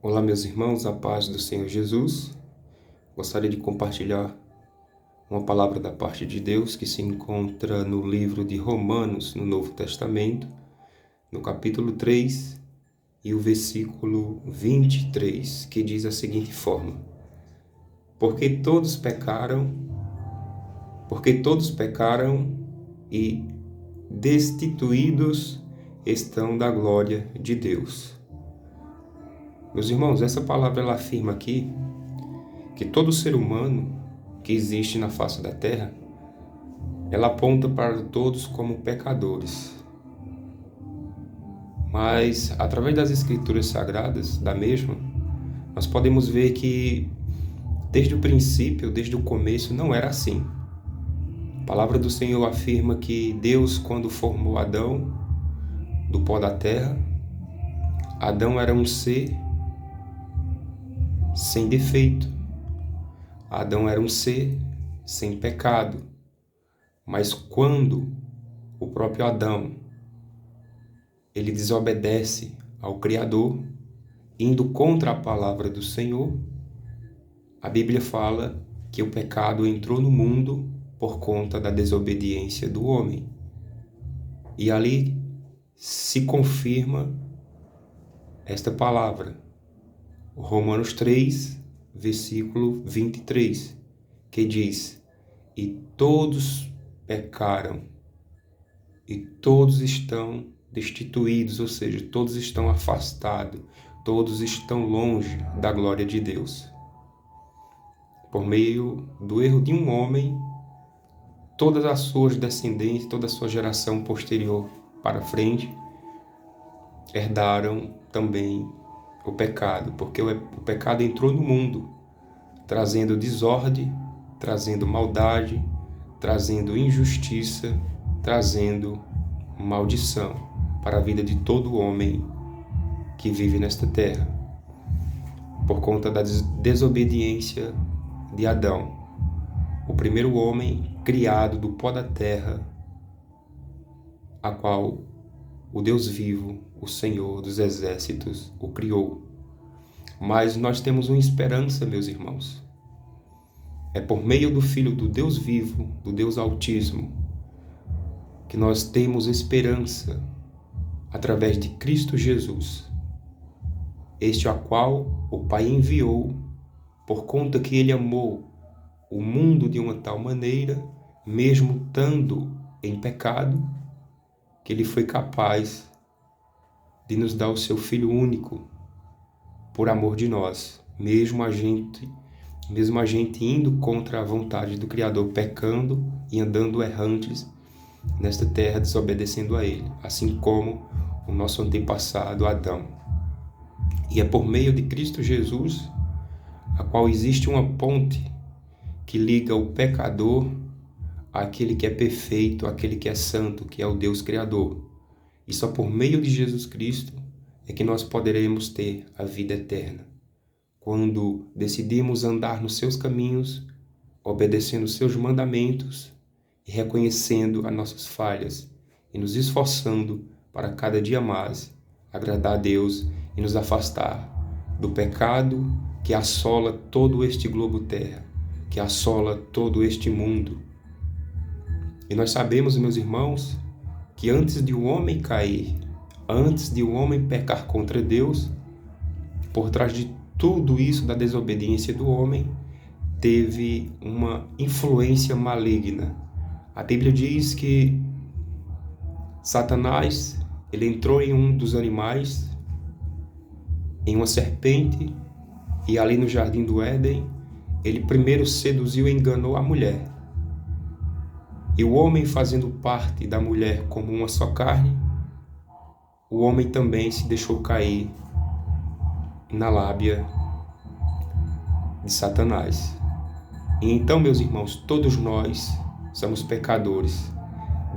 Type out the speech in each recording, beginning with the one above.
Olá, meus irmãos, a paz do Senhor Jesus. Gostaria de compartilhar uma palavra da parte de Deus que se encontra no livro de Romanos, no Novo Testamento, no capítulo 3 e o versículo 23, que diz da seguinte forma: Porque todos pecaram e destituídos estão da glória de Deus. Meus irmãos, essa palavra ela afirma aqui que todo ser humano que existe na face da terra, ela aponta para todos como pecadores. Mas, através das escrituras sagradas da mesma, nós podemos ver que desde o princípio, desde o começo, não era assim. A palavra do Senhor afirma que Deus, quando formou Adão do pó da terra, Adão era um ser sem defeito. Adão era um ser sem pecado. Mas quando o próprio Adão ele desobedece ao Criador, indo contra a palavra do Senhor, a Bíblia fala que o pecado entrou no mundo por conta da desobediência do homem. E ali se confirma esta palavra. Romanos 3, versículo 23, que diz: E todos pecaram, e todos estão destituídos, ou seja, todos estão afastados, todos estão longe da glória de Deus. Por meio do erro de um homem, todas as suas descendentes, toda a sua geração posterior para frente, herdaram também o pecado, porque o pecado entrou no mundo, trazendo desordem, trazendo maldade, trazendo injustiça, trazendo maldição para a vida de todo homem que vive nesta terra, por conta da desobediência de Adão, o primeiro homem criado do pó da terra, a qual o Deus vivo, o Senhor dos exércitos, o criou. Mas nós temos uma esperança, meus irmãos. É por meio do Filho do Deus vivo, do Deus Altíssimo, que nós temos esperança através de Cristo Jesus, este a qual o Pai enviou, por conta que Ele amou o mundo de uma tal maneira, mesmo estando em pecado, que Ele foi capaz de nos dar o seu Filho único, por amor de nós, mesmo a gente indo contra a vontade do Criador, pecando e andando errantes nesta terra, desobedecendo a Ele, assim como o nosso antepassado Adão. E é por meio de Cristo Jesus, a qual existe uma ponte que liga o pecador àquele que é perfeito, àquele que é santo, que é o Deus Criador. E só por meio de Jesus Cristo é que nós poderemos ter a vida eterna. Quando decidimos andar nos seus caminhos, obedecendo os seus mandamentos e reconhecendo as nossas falhas e nos esforçando para cada dia mais agradar a Deus e nos afastar do pecado que assola todo este globo terra, que assola todo este mundo. E nós sabemos, meus irmãos, que antes de o homem cair, antes de o homem pecar contra Deus, por trás de tudo isso da desobediência do homem, teve uma influência maligna. A Bíblia diz que Satanás, ele entrou em um dos animais, em uma serpente, e ali no jardim do Éden, ele primeiro seduziu e enganou a mulher. E o homem, fazendo parte da mulher como uma só carne, o homem também se deixou cair na lábia de Satanás. E então, meus irmãos, todos nós somos pecadores,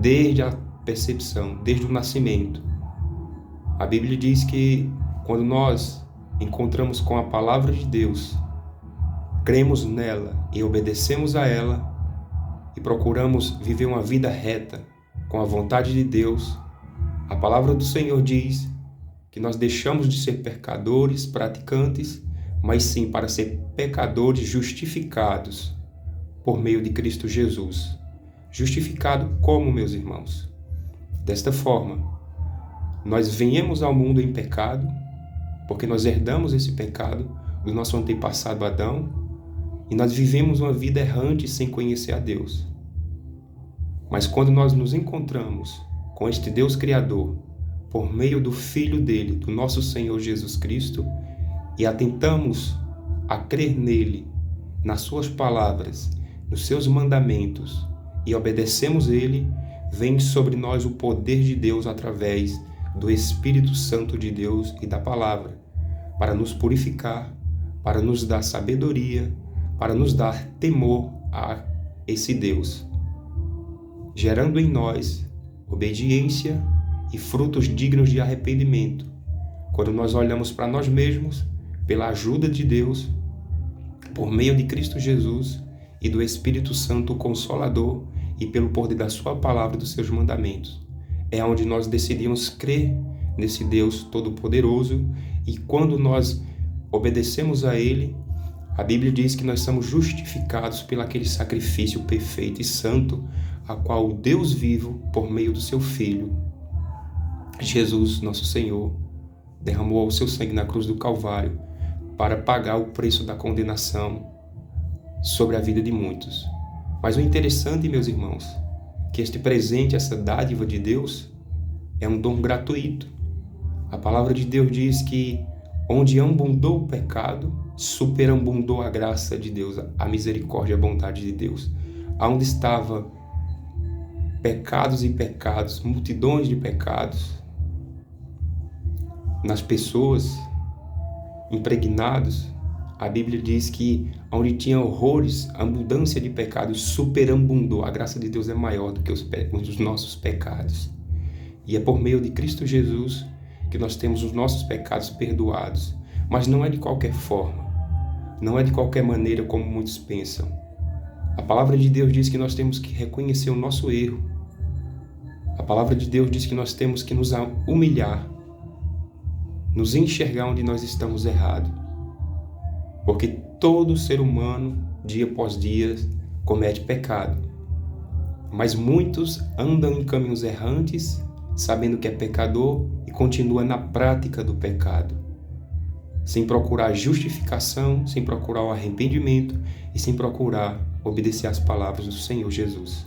desde a percepção, desde o nascimento. A Bíblia diz que quando nós encontramos com a palavra de Deus, cremos nela e obedecemos a ela, e procuramos viver uma vida reta, com a vontade de Deus, a palavra do Senhor diz que nós deixamos de ser pecadores, praticantes, mas sim para ser pecadores justificados por meio de Cristo Jesus. Justificado como, meus irmãos? Desta forma, nós viemos ao mundo em pecado, porque nós herdamos esse pecado do nosso antepassado Adão, e nós vivemos uma vida errante sem conhecer a Deus. Mas quando nós nos encontramos com este Deus Criador, por meio do Filho dele, do nosso Senhor Jesus Cristo, e atentamos a crer nele, nas suas palavras, nos seus mandamentos, e obedecemos ele, vem sobre nós o poder de Deus através do Espírito Santo de Deus e da palavra, para nos purificar, para nos dar sabedoria, para nos dar temor a esse Deus, gerando em nós obediência e frutos dignos de arrependimento. Quando nós olhamos para nós mesmos, pela ajuda de Deus, por meio de Cristo Jesus e do Espírito Santo Consolador e pelo poder da sua palavra e dos seus mandamentos, é onde nós decidimos crer nesse Deus Todo-Poderoso, e quando nós obedecemos a Ele, a Bíblia diz que nós somos justificados pelo aquele sacrifício perfeito e santo, a qual o Deus vivo, por meio do seu Filho, Jesus, nosso Senhor, derramou o seu sangue na cruz do Calvário para pagar o preço da condenação sobre a vida de muitos. Mas o interessante, meus irmãos, que este presente, essa dádiva de Deus, é um dom gratuito. A palavra de Deus diz que onde abundou o pecado, superabundou a graça de Deus, a misericórdia e a bondade de Deus. Aonde estava pecados e pecados, multidões de pecados, nas pessoas, impregnados, a Bíblia diz que onde tinha horrores, a abundância de pecados superabundou. A graça de Deus é maior do que os nossos pecados. E é por meio de Cristo Jesus que nós temos os nossos pecados perdoados. Mas não é de qualquer forma, não é de qualquer maneira como muitos pensam. A palavra de Deus diz que nós temos que reconhecer o nosso erro. A palavra de Deus diz que nós temos que nos humilhar, nos enxergar onde nós estamos errados. Porque todo ser humano, dia após dia, comete pecado. Mas muitos andam em caminhos errantes, sabendo que é pecador, e continua na prática do pecado, sem procurar justificação, sem procurar o arrependimento e sem procurar obedecer às palavras do Senhor Jesus.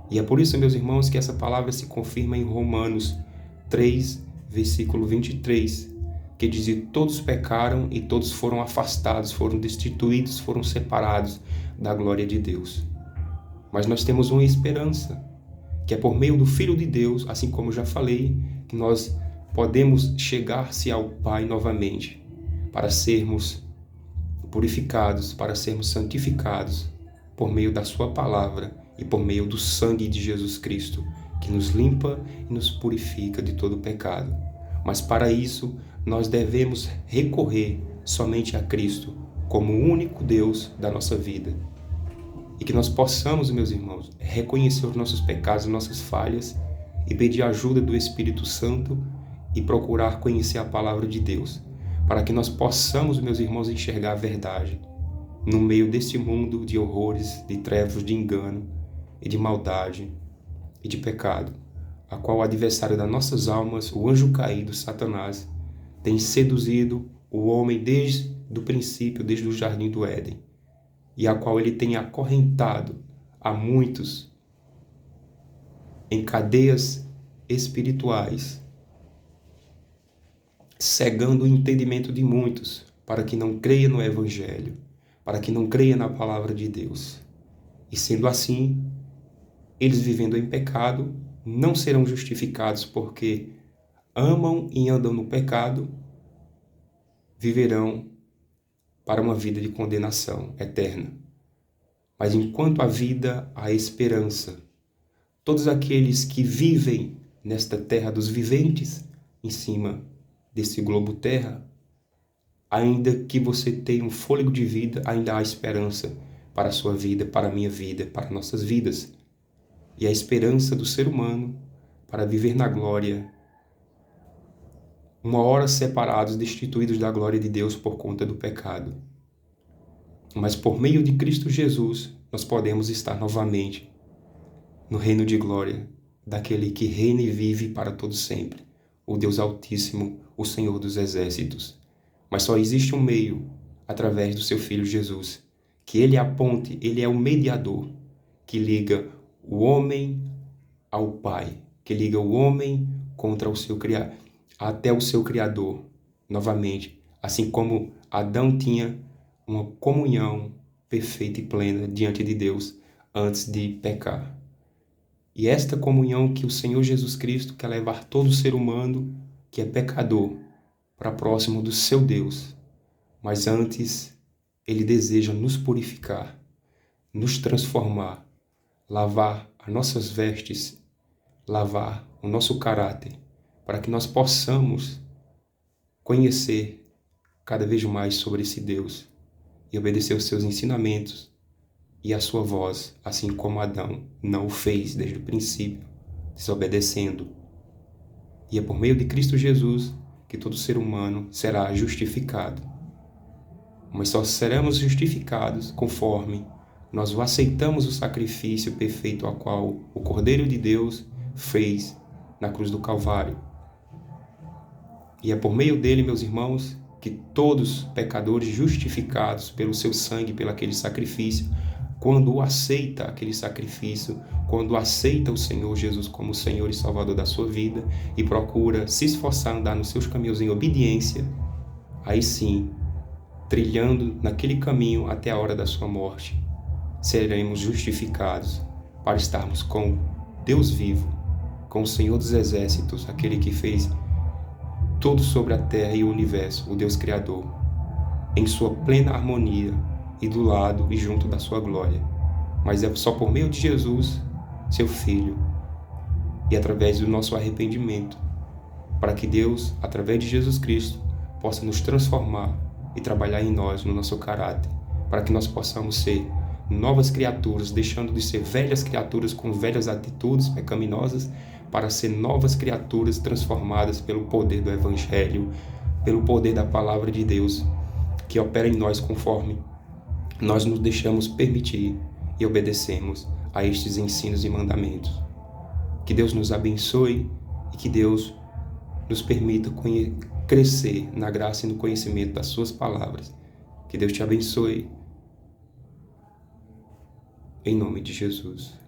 E é por isso, meus irmãos, que essa palavra se confirma em Romanos 3, versículo 23, que diz: todos pecaram e todos foram afastados, foram destituídos, foram separados da glória de Deus. Mas nós temos uma esperança, que é por meio do Filho de Deus, assim como eu já falei, que nós podemos chegar-se ao Pai novamente, para sermos purificados, para sermos santificados, por meio da sua palavra e por meio do sangue de Jesus Cristo, que nos limpa e nos purifica de todo pecado. Mas para isso, nós devemos recorrer somente a Cristo como o único Deus da nossa vida. E que nós possamos, meus irmãos, reconhecer os nossos pecados, nossas falhas, e pedir a ajuda do Espírito Santo e procurar conhecer a palavra de Deus, para que nós possamos, meus irmãos, enxergar a verdade no meio desse mundo de horrores, de trevas, de engano e de maldade e de pecado, a qual o adversário das nossas almas, o anjo caído, Satanás, tem seduzido o homem desde o princípio, desde o jardim do Éden, e a qual ele tem acorrentado a muitos em cadeias espirituais, cegando o entendimento de muitos, para que não creia no Evangelho, para que não creia na palavra de Deus. E sendo assim, eles vivendo em pecado, não serão justificados, porque amam e andam no pecado, viverão para uma vida de condenação eterna. Mas enquanto há vida, há esperança. Todos aqueles que vivem nesta terra dos viventes, em cima desse globo terra, ainda que você tenha um fôlego de vida, ainda há esperança para a sua vida, para a minha vida, para nossas vidas. E a esperança do ser humano para viver na glória uma hora separados, destituídos da glória de Deus por conta do pecado. Mas por meio de Cristo Jesus, nós podemos estar novamente no reino de glória daquele que reina e vive para todo sempre, o Deus Altíssimo, o Senhor dos Exércitos. Mas só existe um meio, através do seu Filho Jesus, que ele é a ponte, ele é o mediador, que liga o homem ao Pai, que liga o homem contra o seu até o seu Criador, novamente, assim como Adão tinha uma comunhão perfeita e plena diante de Deus antes de pecar. E esta comunhão que o Senhor Jesus Cristo quer levar todo ser humano que é pecador para próximo do seu Deus. Mas antes, ele deseja nos purificar, nos transformar, lavar as nossas vestes, lavar o nosso caráter, para que nós possamos conhecer cada vez mais sobre esse Deus e obedecer os seus ensinamentos e a sua voz, assim como Adão não o fez desde o princípio, desobedecendo. E é por meio de Cristo Jesus que todo ser humano será justificado. Mas só seremos justificados conforme nós aceitamos o sacrifício perfeito ao qual o Cordeiro de Deus fez na cruz do Calvário. E é por meio dele, meus irmãos, que todos pecadores justificados pelo seu sangue, pelo aquele sacrifício, quando aceita aquele sacrifício, quando aceita o Senhor Jesus como Senhor e Salvador da sua vida e procura se esforçar a andar nos seus caminhos em obediência, aí sim, trilhando naquele caminho até a hora da sua morte, seremos justificados para estarmos com Deus vivo, com o Senhor dos Exércitos, aquele que fez tudo sobre a terra e o universo, o Deus Criador, em sua plena harmonia e do lado e junto da sua glória. Mas é só por meio de Jesus, seu Filho, e através do nosso arrependimento, para que Deus, através de Jesus Cristo, possa nos transformar e trabalhar em nós, no nosso caráter, para que nós possamos ser novas criaturas, deixando de ser velhas criaturas com velhas atitudes pecaminosas, para ser novas criaturas transformadas pelo poder do Evangelho, pelo poder da Palavra de Deus, que opera em nós conforme nós nos deixamos permitir e obedecemos a estes ensinos e mandamentos. Que Deus nos abençoe e que Deus nos permita crescer na graça e no conhecimento das suas palavras. Que Deus te abençoe. Em nome de Jesus.